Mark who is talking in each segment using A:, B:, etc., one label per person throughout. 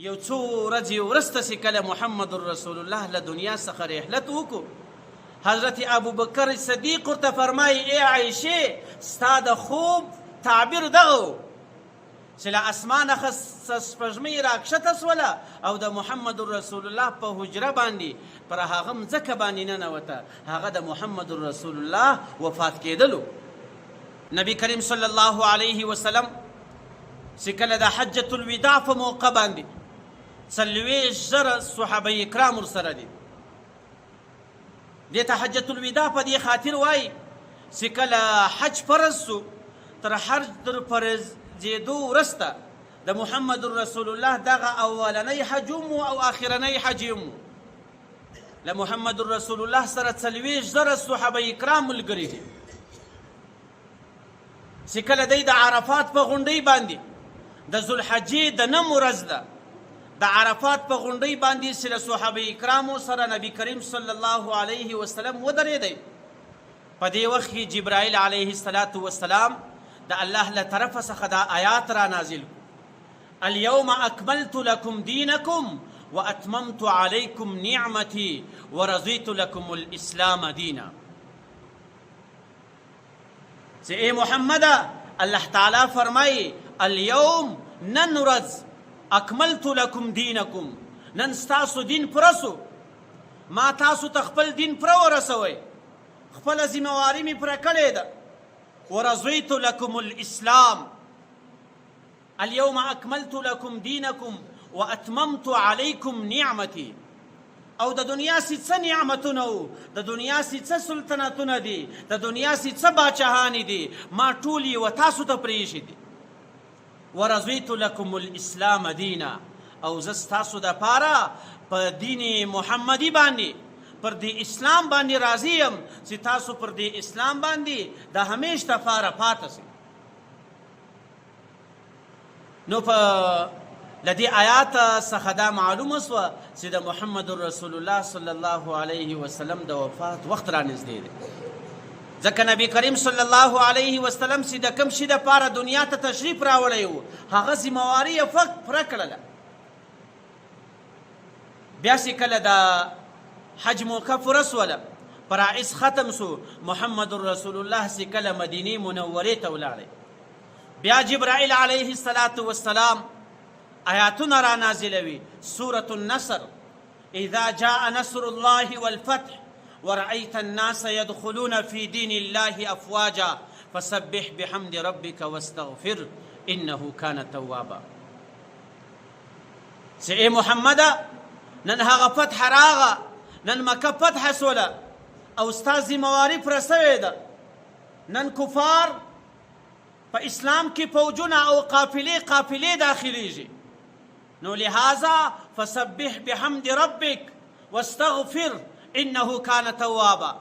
A: یو څو ورځې وروسته چې کله محمد رسول الله له دنیا څخه رحلت وکړو، حضرت ابوبکر صدیق ورته فرمایي ای عایشې، ستا د خوب تعبیر دغه و چې له اسمانه سپوږمۍ راکښته سوله او د محمد رسول الله په حجره باندې پر هغه مځکه باندې ننوته، هغه د محمد رسول الله وفات کېدلو. نبی کریم صلی الله علیه وسلم چې کله د حجة الوداع په موقع باندې 40,000 صحابه کرام ورسره دي. دې ته حجة الوداع په دې خاطر وایي چې کله حج فرض سو، تر حج تر فرضېدو وروسته د محمد رسول الله دغه اولنی حج او آخرنی حج له محمد رسول الله سره 40,000 صحابه کرام ملګري دي چې کله دی د عرفات په غونډۍ باندې د ذوالحجې د 9 ورځ ده، د عرفات په غونډۍ باندې چې له صحابه کرامو سره نبی کریم صلی الله علیه وسلم ودرېدی. په دې وخت کې جبرائیل علیه السلام د الله له طرفه څخه دا آیات را نازل کړو: اليوم اکملت لکم دینکم واتممت علیکم نعمتی ورضیت لکم الاسلام دینا. چې ای محمده، الله تعالی فرمایي اليوم، نن ورځ، اکملت لکم دینکم، نن ستاسو دین پوره سو، ما تاسو ته خپل دین پوره ورسوئ، خپله ذمهواري مې پوره کړې ده. ورضیت لکم الاسلام، اليوم اکملت لکم دینکم واتممت علیکم نعمتی. او د دنیا سي څه نعمتونه وو، د دنیا سي څه سلطنتونه دي، د دنیا سي څه باچاهانې دي، ما ټول یې و تاسو ته پرېښي دي. ورضیت لکم الاسلام دینا، او زه ستاسو دپاره په دین محمدي باندې، پر دې اسلام باندې راضي یم چې تاسو پر دې اسلام باندې د همیش دپاره پاته سئ. نو په له دې آیات څخه دا معلومه سوه چې د محمد رسول الله صلی الله علیه وسلم د وفات وخت را نږدې دی. ځکه نبی کریم صلی الله علیه وسلم چې د کوم شي دپاره دنیا ته تشریف راوړی و، هغه ذمهواري یې پوره کړله. بیا چې کله د حج موقع پوره سوله، فرائض ختم سو، محمد رسول الله چې کله مدینې منورې ته ولاړی، بیا جبرائیل علیه السلام آیاتونه را نازلوي. سورة النصر: اذا جاء نصر الله والفتح ورأيت الناس يدخلون في دين الله أفواجا فسبح بحمد ربك واستغفر إنه كان توابا. ای محمد، نن هغه فتح راغه، نن مکه فتح سوله او ستا ذمهواري پوره سوې ده. نن کفار په اسلام کې فوجونه او قافلې داخلیږي. نو لهذا فسبح بحمد ربك واستغفر انه كان توابا.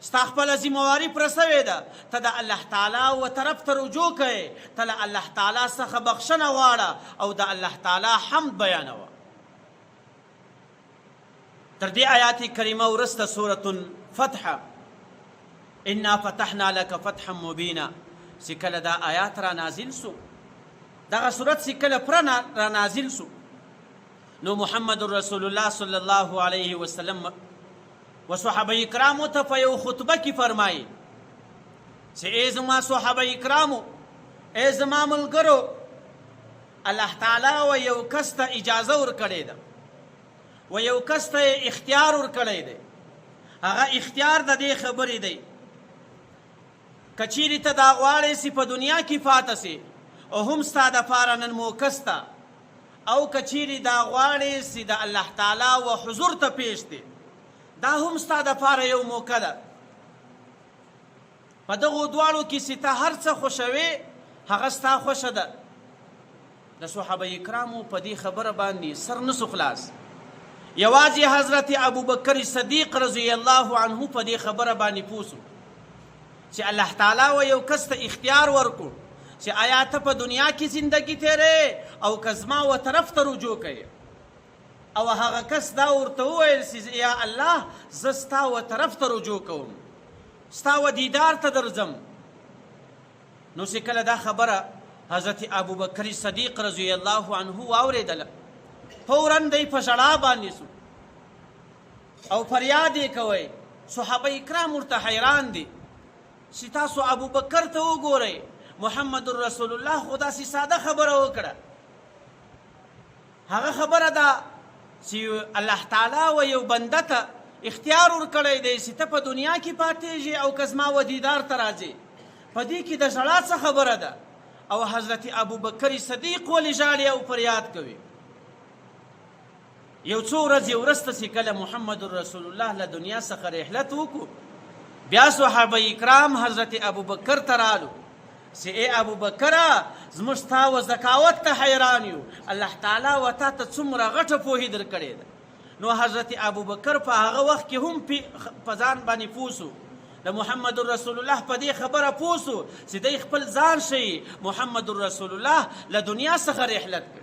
A: ستا خپله ذمهواري پوره سوې ده، ته د الله تعالی و طرف ته رجوع کوې، ته له الله تعالی څخه بخښنه غواړه او د الله تعالی حمد بیانوه. تر دې آیات کریمه وروسته سورة الفتح: انا فتحنا لك فتحا مبینا، چې کله دا آیات را نازل سو، دغه صورت چې کله پوره را نازل سو، نو محمد رسول الله صلی الله علیه وسلم و صحابه کرامو ته په یو خطبه کې فرمایي چې ای زما صحابه کرامو، ای زما ملګرو، الله تعالی و یو کس ته اجازه ورکړې ده و یو کس ته اختیار ورکړی دی. هغه اختیار د دې خبرې دی که چیرې ته دا غواړې چې په دنیا کې پاته سي او هم ستا دپاره نن موقع سته، او که چیرې دا غواړې چې د الله تعالی و حضور ته پیش دی، دا هم ستا دپاره یو موقع ده. په دغو دواړو کې چې ته هر څه خوښوې، هغه ستا خوښه ده. د صحابه کرامو په دې خبره باندې سر نسو خلاص. یوازې حضرت ابوبکر صدیق رضی الله عنه په دې خبره باندې پوه سو چې الله تعالی و یو کس ته اختیار ورکړو چې آیا ته په دنیا کې زندگی تیرې او که زما و طرف ته رجوع کوې. او هغه کس دا ورته وویل چې یا الله، زه ستا و طرف ته رجوع کوم، ستا و دیدار ته درځم. نو چې کله دا خبره حضرت ابوبکر صدیق رضی الله عنه واورېدله، فوراً دی په ژړا باندې سو او فریاد یې کوئ. صحابه کرام ورته حیران دي چې تاسو ابوبکر ته وګورئ، محمد رسول الله خو داسې ساده خبره وکړه. هغه خبره ده چې الله تعالی و یو بنده ته اختیار ورکړی دی چې ته په دنیا کې پاتېږي او که زما و دیدار ته راځې. په دې کې د ژړا څه خبره ده؟ او حضرت ابوبکر صدیق ولې ژاړي او فریاد کوي؟ یو څو ورځې وروسته چې کله محمد رسول الله له دنیا څخه رحلت وکړو، بیا صحابه کرام حضرت ابوبکر ته رالو چې ای ابوبکره زموږ ستا و ذکاوت ته حیران یو، الله تعالی و تا ته څومره غټه پوهې درکړې ده. نو حضرت ابوبکر په هغه وخت کې هم په ځان باندې پوه سو، د محمد رسول الله په دې خبره پوه سو چې دی خپل ځان شي محمد رسول الله له دنیا څخه رحلت کړي.